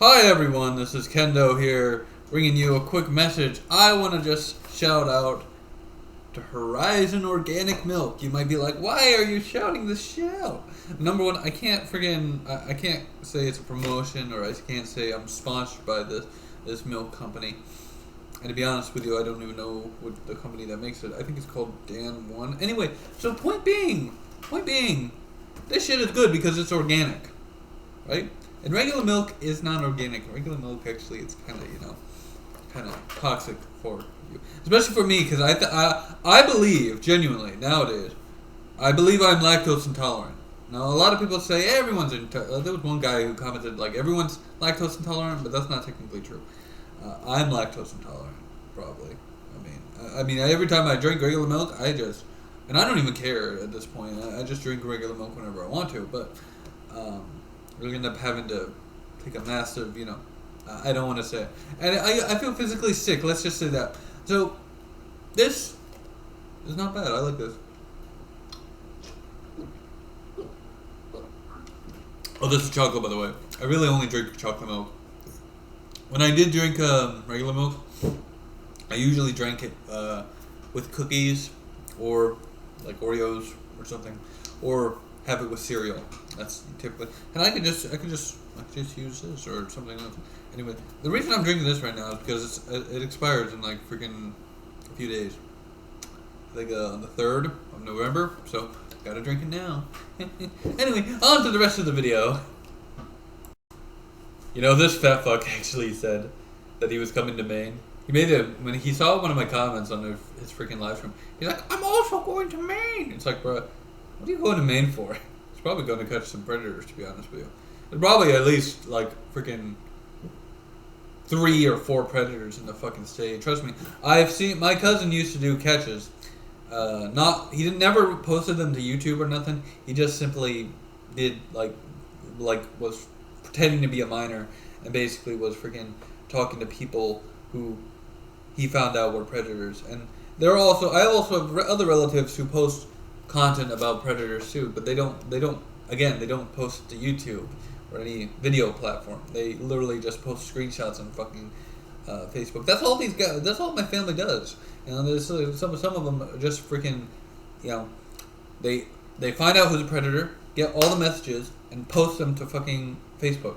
Hi everyone, this is Kendo here, bringing you a quick message. I want to just shout out to Horizon Organic Milk. You might be like, why are you shouting this shout? Number one, I can't say it's a promotion, or I can't say I'm sponsored by this milk company. And to be honest with you, I don't even know what the company that makes it. I think it's called Dan One. Anyway, so point being, this shit is good because it's organic, right? And regular milk is not organic. Regular milk, actually, it's kind of toxic for you, especially for me, because I believe genuinely nowadays, I believe I'm lactose intolerant. Now, a lot of people say everyone's there was one guy who commented like everyone's lactose intolerant, but that's not technically true. I'm lactose intolerant, probably. I mean, every time I drink regular milk, and I don't even care at this point. I just drink regular milk whenever I want to, but. We're end up having to take a massive, I don't want to say. And I feel physically sick, let's just say that. So, this is not bad. I like this. Oh, this is chocolate, by the way. I really only drink chocolate milk. When I did drink regular milk, I usually drank it with cookies or like Oreos or something, or have it with cereal. That's typically, and I could just use this or something else. Anyway, the reason I'm drinking this right now is because it expires in like freaking a few days. I think on the 3rd of November, so gotta drink it now. Anyway, on to the rest of the video. This fat fuck actually said that he was coming to Maine. He made it when he saw one of my comments on his freaking live stream. He's like, "I'm also going to Maine." It's like, bro, what are you going to Maine for? He's probably going to catch some predators, to be honest with you. There's probably at least like freaking 3 or 4 predators in the fucking state. Trust me, I've seen. My cousin used to do catches. He never posted them to YouTube or nothing. He just simply did like was pretending to be a miner and basically was freaking talking to people who he found out were predators. And I also have other relatives who post content about predators too, but they don't post to YouTube or any video platform. They literally just post screenshots on fucking Facebook. That's all these guys. That's all my family does. There's some of them are just freaking, they find out who's a predator, get all the messages, and post them to fucking Facebook.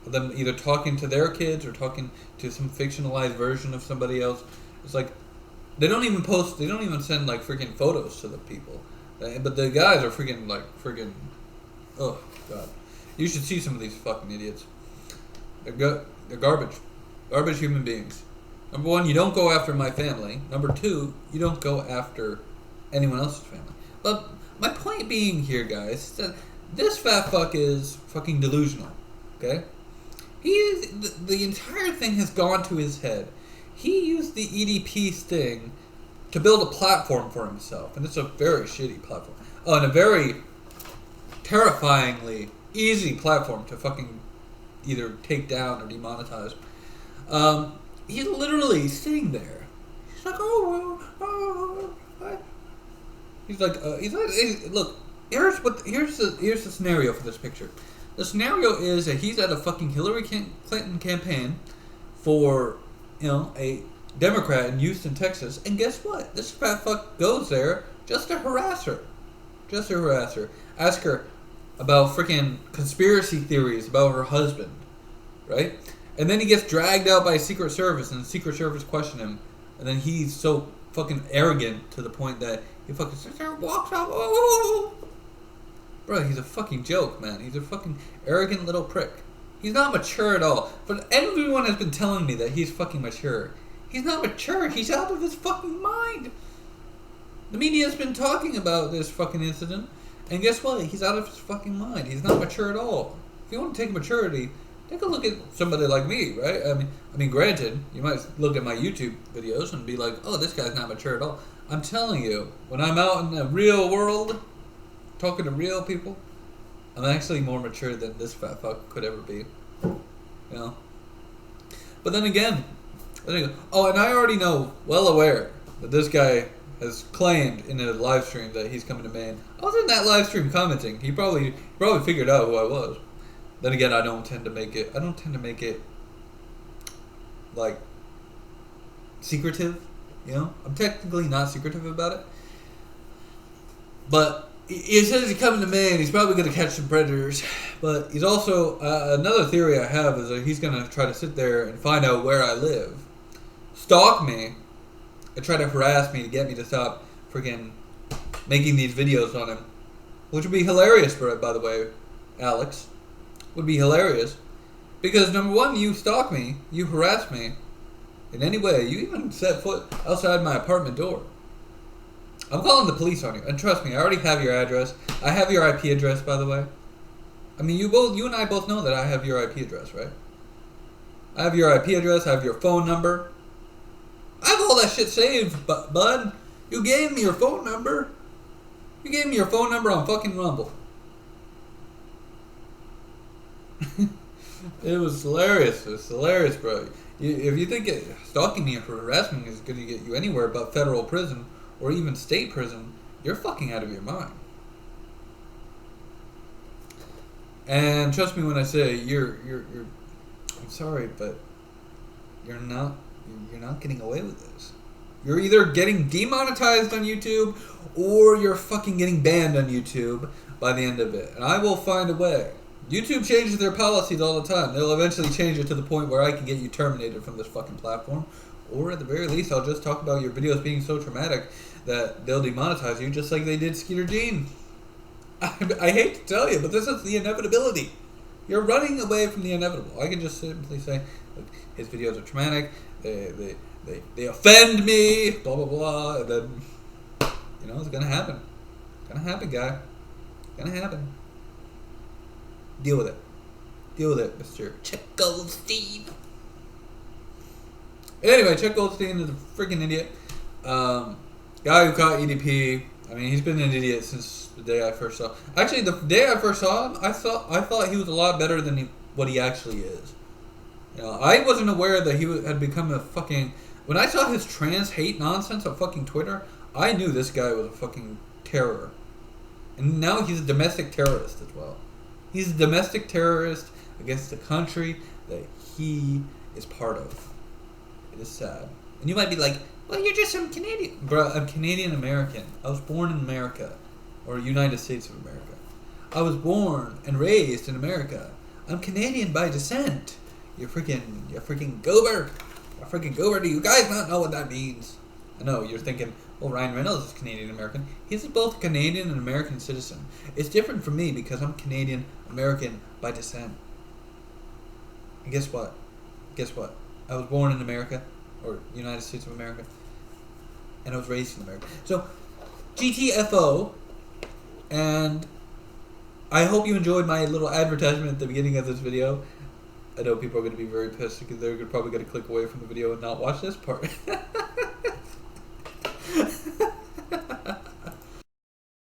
Of them either talking to their kids or talking to some fictionalized version of somebody else. It's like they don't even post. They don't even send like freaking photos to the people. But the guys are freaking. Oh god, you should see some of these fucking idiots. They're garbage. Garbage human beings. Number one, you don't go after my family. Number two, you don't go after anyone else's family. But my point being here, guys, that this fat fuck is fucking delusional. Okay, the entire thing has gone to his head. He used the EDP thing to build a platform for himself, and it's a very shitty platform. And a very terrifyingly easy platform to fucking either take down or demonetize. He's literally sitting there. He's like, look. Here's the scenario for this picture. The scenario is that he's at a fucking Hillary Clinton campaign for, a Democrat in Houston, Texas, and guess what? This fat fuck goes there just to harass her. Ask her about freaking conspiracy theories about her husband, right? And then he gets dragged out by Secret Service, and the Secret Service question him, and then he's so fucking arrogant to the point that he fucking sits there and walks out. Oh! Bro, he's a fucking joke, man. He's a fucking arrogant little prick. He's not mature at all. But everyone has been telling me that he's fucking mature. He's not mature. He's out of his fucking mind. The media's been talking about this fucking incident. And guess what? He's out of his fucking mind. He's not mature at all. If you want to take maturity, take a look at somebody like me, right? I mean, granted, you might look at my YouTube videos and be like, oh, this guy's not mature at all. I'm telling you, when I'm out in the real world, talking to real people, I'm actually more mature than this fat fuck could ever be. But then again, and I already know, well aware, that this guy has claimed in a live stream that he's coming to Maine. I was in that live stream commenting. He probably figured out who I was. Then again, I don't tend to make it like secretive. You know, I'm technically not secretive about it. But he says he's coming to Maine. He's probably going to catch some predators. But he's also another theory I have is that he's going to try to sit there and find out where I live, stalk me, and try to harass me to get me to stop freaking making these videos on him, which would be hilarious, by the way, Alex. Would be hilarious. Because, number one, you stalk me, you harass me in any way. You even set foot outside my apartment door. I'm calling the police on you. And trust me, I already have your address. I have your IP address, by the way. I mean, you and I both know that I have your IP address, right? I have your IP address, I have your phone number. I have all that shit saved, bud. You gave me your phone number. You gave me your phone number on fucking Rumble. It was hilarious. It was hilarious, bro. If you think stalking me or harassing me is going to get you anywhere but federal prison or even state prison, you're fucking out of your mind. And trust me when I say you're I'm sorry, but you're not getting away with this. You're either getting demonetized on YouTube or you're fucking getting banned on YouTube by the end of it. And I will find a way. YouTube changes their policies all the time. They'll eventually change it to the point where I can get you terminated from this fucking platform. Or at the very least, I'll just talk about your videos being so traumatic that they'll demonetize you just like they did Skeeter Jean. I hate to tell you, but this is the inevitability. You're running away from the inevitable. I can just simply say, look, his videos are traumatic, they offend me, blah, blah, blah, and then, you know, it's gonna happen. It's gonna happen, guy. It's gonna happen. Deal with it. Deal with it, Mr. Chet Goldstein. Anyway, Chet Goldstein is a freaking idiot. Guy who caught EDP. I mean, he's been an idiot since the day I first saw him. Actually, the day I first saw him, I thought he was a lot better than what he actually is. You know, I wasn't aware that he had become a fucking... When I saw his trans hate nonsense on fucking Twitter, I knew this guy was a fucking terror. And now he's a domestic terrorist as well. He's a domestic terrorist against the country that he is part of. It is sad. And you might be like, well, you're just some Canadian. Bro, I'm Canadian American. I was born in America. Or United States of America. I was born and raised in America. I'm Canadian by descent. You're freaking goober. You're freaking goober. Do you guys not know what that means? I know, you're thinking, well, Ryan Reynolds is Canadian American. He's both Canadian and American citizen. It's different from me because I'm Canadian American by descent. And guess what? I was born in America, or United States of America, and I was raised in America. So, GTFO, and I hope you enjoyed my little advertisement at the beginning of this video. I know people are going to be very pissed because they're probably going to click away from the video and not watch this part.